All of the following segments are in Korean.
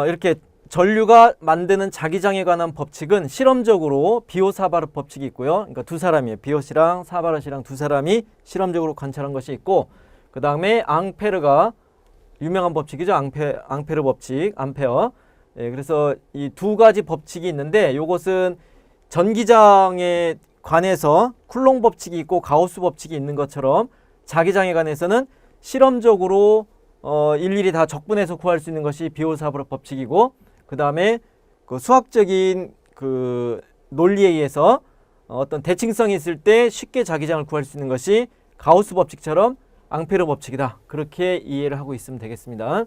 이렇게 전류가 만드는 자기장에 관한 법칙은 실험적으로 비오사바르 법칙이 있고요. 그러니까 두 사람이에요. 비오시랑 사바르시랑 두 사람이 실험적으로 관찰한 것이 있고, 그 다음에 앙페르가 유명한 법칙이죠. 앙페르 법칙, 암페어. 예, 그래서 이 두 가지 법칙이 있는데, 이것은 전기장에 관해서 쿨롱 법칙이 있고 가우스 법칙이 있는 것처럼 자기장에 관해서는 실험적으로 일일이 다 적분해서 구할 수 있는 것이 비오사바르 법칙이고, 그 다음에 그 수학적인 그 논리에 의해서 어떤 대칭성이 있을 때 쉽게 자기장을 구할 수 있는 것이 가우스 법칙처럼 앙페르 법칙이다. 그렇게 이해를 하고 있으면 되겠습니다.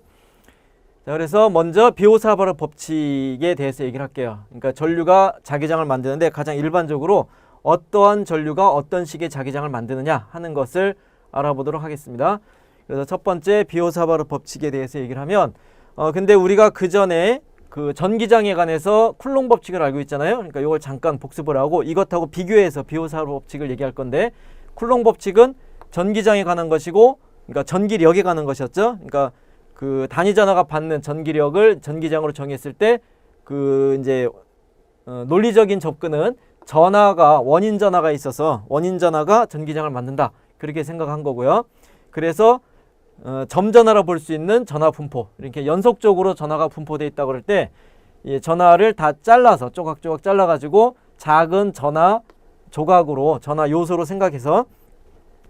자, 그래서 먼저 비오사바르 법칙에 대해서 얘기를 할게요. 그러니까 전류가 자기장을 만드는데 가장 일반적으로 어떠한 전류가 어떤 식의 자기장을 만드느냐 하는 것을 알아보도록 하겠습니다. 그래서 첫 번째 비오사바르 법칙에 대해서 얘기를 하면 근데 우리가 그 전에 그 전기장에 관해서 쿨롱 법칙을 알고 있잖아요. 그러니까 이걸 잠깐 복습을 하고 이것하고 비교해서 비오사바르 법칙을 얘기할 건데, 쿨롱 법칙은 전기장에 관한 것이고, 그러니까 전기력에 관한 것이었죠. 그러니까 그 단위 전하가 받는 전기력을 전기장으로 정했을 때 그 이제 논리적인 접근은 전하가 원인 전하가 있어서 원인 전하가 전기장을 만든다. 그렇게 생각한 거고요. 그래서 점전하라 볼 수 있는 전하 분포, 이렇게 연속적으로 전하가 분포되어 있다고 그럴 때 이 전하를 다 잘라서 조각조각 잘라 가지고 작은 전하 조각으로 전하 요소로 생각해서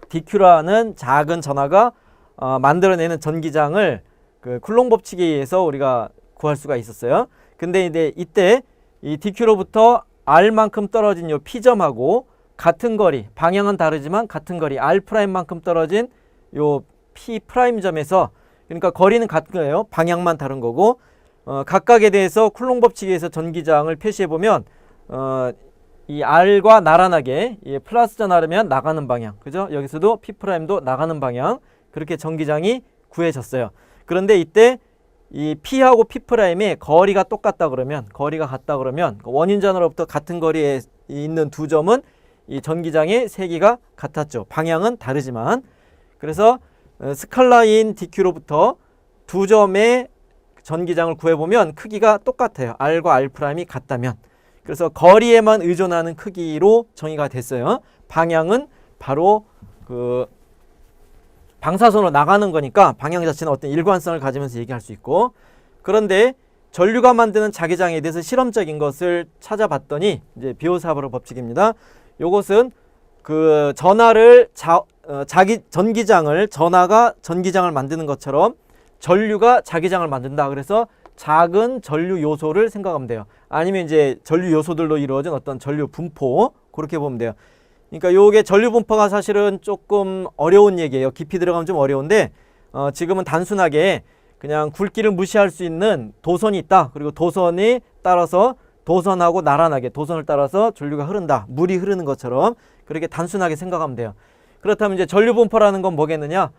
DQ라는 작은 전하가 만들어내는 전기장을 그 쿨롱 법칙에 의해서 우리가 구할 수가 있었어요. 근데 이제 이때 이 DQ로부터 R만큼 떨어진 요 P점하고 같은 거리, 방향은 다르지만 같은 거리 R'만큼 떨어진 요 P'점에서, 그러니까 거리는 같은 거예요. 방향만 다른 거고, 각각에 대해서 쿨롱 법칙에 의해서 전기장을 표시해 보면 이 R과 나란하게 플러스 전하면 나가는 방향, 그죠? 여기서도 P'도 나가는 방향, 그렇게 전기장이 구해졌어요. 그런데 이때 이 P하고 P'의 거리가 똑같다 그러면, 거리가 같다 그러면 원인 전하로부터 같은 거리에 있는 두 점은 이 전기장의 세기가 같았죠. 방향은 다르지만. 그래서 스칼라인 DQ로부터 두 점의 전기장을 구해보면 크기가 똑같아요. R과 R'이 같다면. 그래서 거리에만 의존하는 크기로 정의가 됐어요. 방향은 바로 그 방사선으로 나가는 거니까 방향 자체는 어떤 일관성을 가지면서 얘기할 수 있고, 그런데 전류가 만드는 자기장에 대해서 실험적인 것을 찾아봤더니 이제 비오사바르 법칙입니다. 요것은 그 전하를 전하가 전기장을 만드는 것처럼 전류가 자기장을 만든다. 그래서 작은 전류 요소를 생각하면 돼요. 아니면 이제 전류 요소들로 이루어진 어떤 전류 분포, 그렇게 보면 돼요. 그러니까 요게 전류 분포가 사실은 조금 어려운 얘기예요. 깊이 들어가면 좀 어려운데 지금은 단순하게 그냥 굵기를 무시할 수 있는 도선이 있다. 그리고 도선이 따라서 도선하고 나란하게 도선을 따라서 전류가 흐른다. 물이 흐르는 것처럼 그렇게 단순하게 생각하면 돼요. 그렇다면 이제 전류 분포라는 건 뭐겠느냐?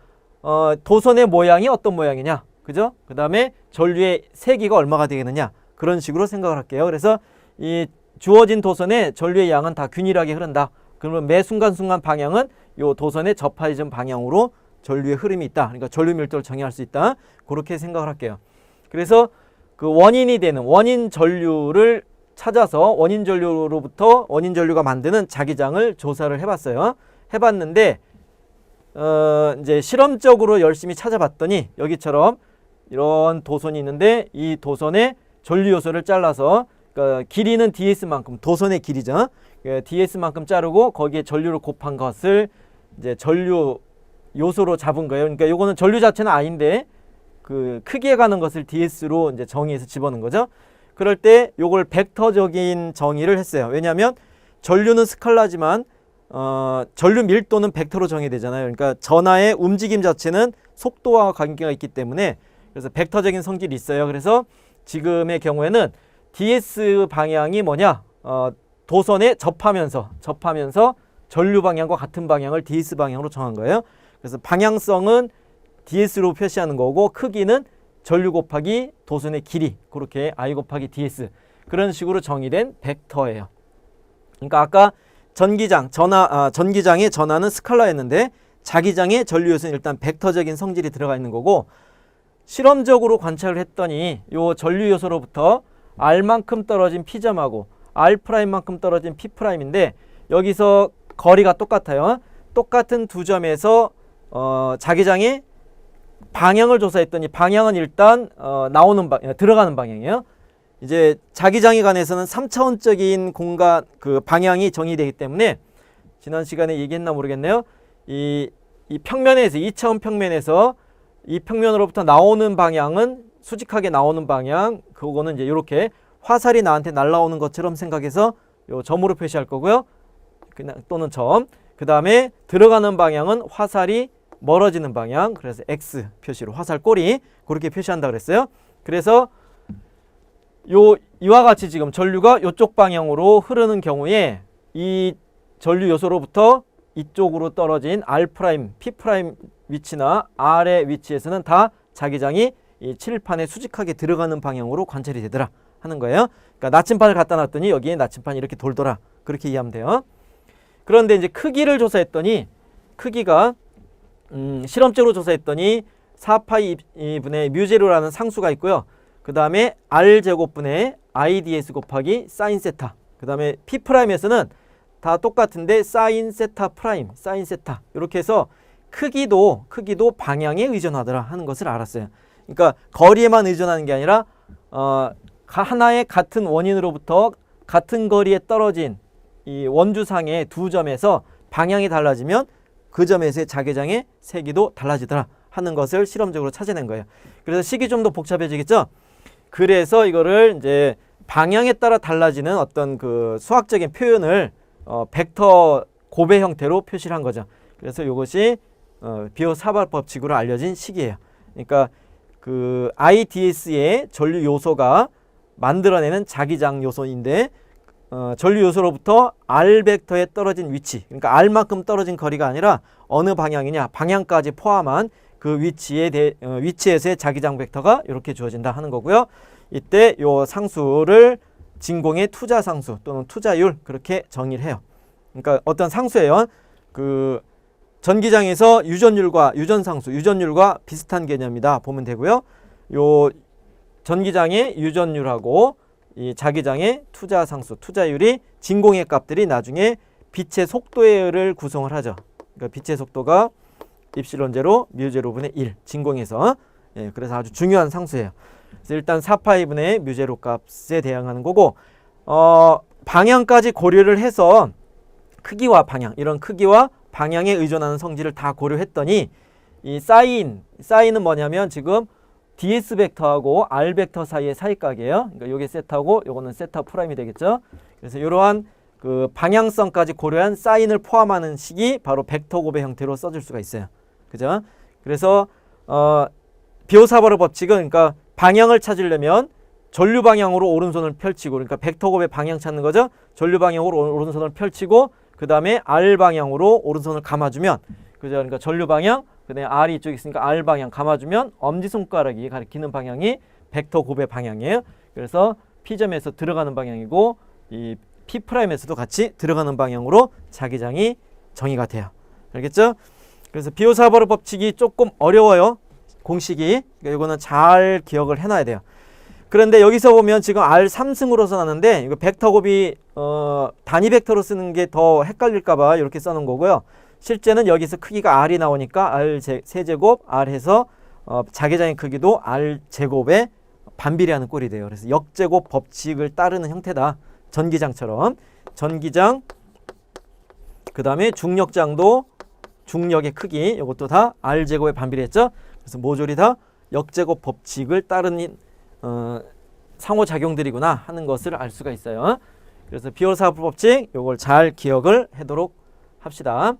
도선의 모양이 어떤 모양이냐? 그죠? 그 다음에 전류의 세기가 얼마가 되겠느냐? 그런 식으로 생각을 할게요. 그래서 이 주어진 도선의 전류의 양은 다 균일하게 흐른다. 그러면 매 순간순간 방향은 요 도선에 접하여진 방향으로 전류의 흐름이 있다. 그러니까 전류 밀도를 정의할 수 있다. 그렇게 생각을 할게요. 그래서 그 원인이 되는 원인 전류를 찾아서 원인 전류로부터 원인 전류가 만드는 자기장을 조사를 해봤어요. 해봤는데 이제 실험적으로 열심히 찾아봤더니 여기처럼 이런 도선이 있는데 이 도선에 전류 요소를 잘라서, 그러니까 길이는 ds만큼, 도선의 길이죠. ds만큼 자르고 거기에 전류를 곱한 것을 이제 전류 요소로 잡은 거예요. 그러니까 요거는 전류 자체는 아닌데 그 크기에 가는 것을 ds로 이제 정의해서 집어넣은 거죠. 그럴 때 요걸 벡터적인 정의를 했어요. 왜냐하면 전류는 스칼라지만 전류 밀도는 벡터로 정의되잖아요. 그러니까 전하의 움직임 자체는 속도와 관계가 있기 때문에 그래서 벡터적인 성질이 있어요. 그래서 지금의 경우에는 ds 방향이 뭐냐? 도선에 접하면서 전류 방향과 같은 방향을 ds 방향으로 정한 거예요. 그래서 방향성은 ds로 표시하는 거고 크기는 전류 곱하기 도선의 길이, 그렇게 i 곱하기 ds, 그런 식으로 정의된 벡터예요. 그러니까 아까 전기장의 전하는 스칼라였는데 자기장의 전류 요소는 일단 벡터적인 성질이 들어가 있는 거고, 실험적으로 관찰을 했더니 요 전류 요소로부터 R만큼 떨어진 P점하고 R'만큼 떨어진 P'인데 여기서 거리가 똑같아요. 똑같은 두 점에서 자기장의 방향을 조사했더니 방향은 일단 들어가는 방향이에요. 이제 자기장에 관해서는 3차원적인 공간 방향이 정의되기 때문에 지난 시간에 얘기했나 모르겠네요. 이 평면에서 2차원 평면에서 이 평면으로부터 나오는 방향은 수직하게 나오는 방향, 그거는 이제 이렇게 화살이 나한테 날아오는 것처럼 생각해서 요 점으로 표시할 거고요. 그냥 또는 점. 그 다음에 들어가는 방향은 화살이 멀어지는 방향. 그래서 X 표시로 화살 꼬리 그렇게 표시한다 그랬어요. 그래서 이와 같이 지금 전류가 이쪽 방향으로 흐르는 경우에 이 전류 요소로부터 이쪽으로 떨어진 R', P' 위치나 R의 위치에서는 다 자기장이 이 칠판에 수직하게 들어가는 방향으로 관찰이 되더라 하는 거예요. 그러니까 나침판을 갖다 놨더니 여기에 나침판이 이렇게 돌더라. 그렇게 이해하면 돼요. 그런데 이제 크기를 조사했더니 크기가 실험적으로 조사했더니 4파이 분의 뮤제로라는 상수가 있고요. 그 다음에 R제곱분의 IDS 곱하기 사인 세타. 그 다음에 P'에서는 다 똑같은데 사인 세타 프라임, 사인 세타. 이렇게 해서 크기도 방향에 의존하더라 하는 것을 알았어요. 그러니까 거리에만 의존하는 게 아니라 하나의 같은 원인으로부터 같은 거리에 떨어진 이 원주상의 두 점에서 방향이 달라지면 그 점에서의 자기장의 세기도 달라지더라 하는 것을 실험적으로 찾아낸 거예요. 그래서 식이 좀 더 복잡해지겠죠? 그래서 이거를 이제 방향에 따라 달라지는 어떤 그 수학적인 표현을 벡터 고배 형태로 표시를 한 거죠. 그래서 이것이 비오사발 법칙으로 알려진 식이에요. 그러니까 그 IDS의 전류 요소가 만들어내는 자기장 요소인데 전류 요소로부터 R 벡터에 떨어진 위치, 그러니까 R만큼 떨어진 거리가 아니라 어느 방향이냐, 방향까지 포함한 그 위치에서의 자기장 벡터가 이렇게 주어진다 하는 거고요. 이때 요 상수를 진공의 투자 상수 또는 투자율 그렇게 정의를 해요. 그러니까 어떤 상수예요. 그 전기장에서 유전율과 유전상수, 유전율과 비슷한 개념이다 보면 되고요. 요 전기장의 유전율하고 이 자기장의 투자상수, 투자율이 진공의 값들이 나중에 빛의 속도를 구성을 하죠. 그러니까 빛의 속도가 입실론 제로, 뮤 제로분의 1 진공에서 그래서 아주 중요한 상수예요. 그래서 일단 4파이분의 뮤 제로 값에 대항하는 거고 방향까지 고려를 해서 크기와 방향, 이런 크기와 방향에 의존하는 성질을 다 고려했더니 이 사인은 뭐냐면 지금 ds 벡터하고 r 벡터 사이의 사이각이에요. 그러니까 요게 세타고 요거는 세타 프라임이 되겠죠. 그래서 이러한 그 방향성까지 고려한 사인을 포함하는 식이 바로 벡터 곱의 형태로 써질 수가 있어요. 그죠? 그래서 비오사바르 법칙은 그러니까 방향을 찾으려면 전류 방향으로 오른손을 펼치고, 그러니까 벡터 곱의 방향 찾는 거죠. 전류 방향으로 오른손을 펼치고 그 다음에 R 방향으로 오른손을 감아주면, 그죠? 그러니까 전류 방향, 그 다음에 R이 이쪽에 있으니까 R 방향 감아주면 엄지손가락이 가리키는 방향이 벡터 곱의 방향이에요. 그래서 P점에서 들어가는 방향이고 이 P'에서도 같이 들어가는 방향으로 자기장이 정의가 돼요. 알겠죠? 그래서 비오사바르 법칙이 조금 어려워요. 공식이. 그러니까 이거는 잘 기억을 해놔야 돼요. 그런데 여기서 보면 지금 R 3승으로 써놨는데 이거 벡터 곱이 단위 벡터로 쓰는 게 더 헷갈릴까봐 이렇게 써놓은 거고요. 실제는 여기서 크기가 R이 나오니까 R 세제곱 R 해서 자기장의 크기도 R 제곱에 반비례하는 꼴이 돼요. 그래서 역제곱 법칙을 따르는 형태다. 전기장처럼. 전기장, 그 다음에 중력장도 중력의 크기, 이것도 다 R 제곱에 반비례했죠. 그래서 모조리 다 역제곱 법칙을 따르는 상호작용들이구나 하는 것을 알 수가 있어요. 그래서 비오사바르 법칙, 이걸 잘 기억을 하도록 합시다.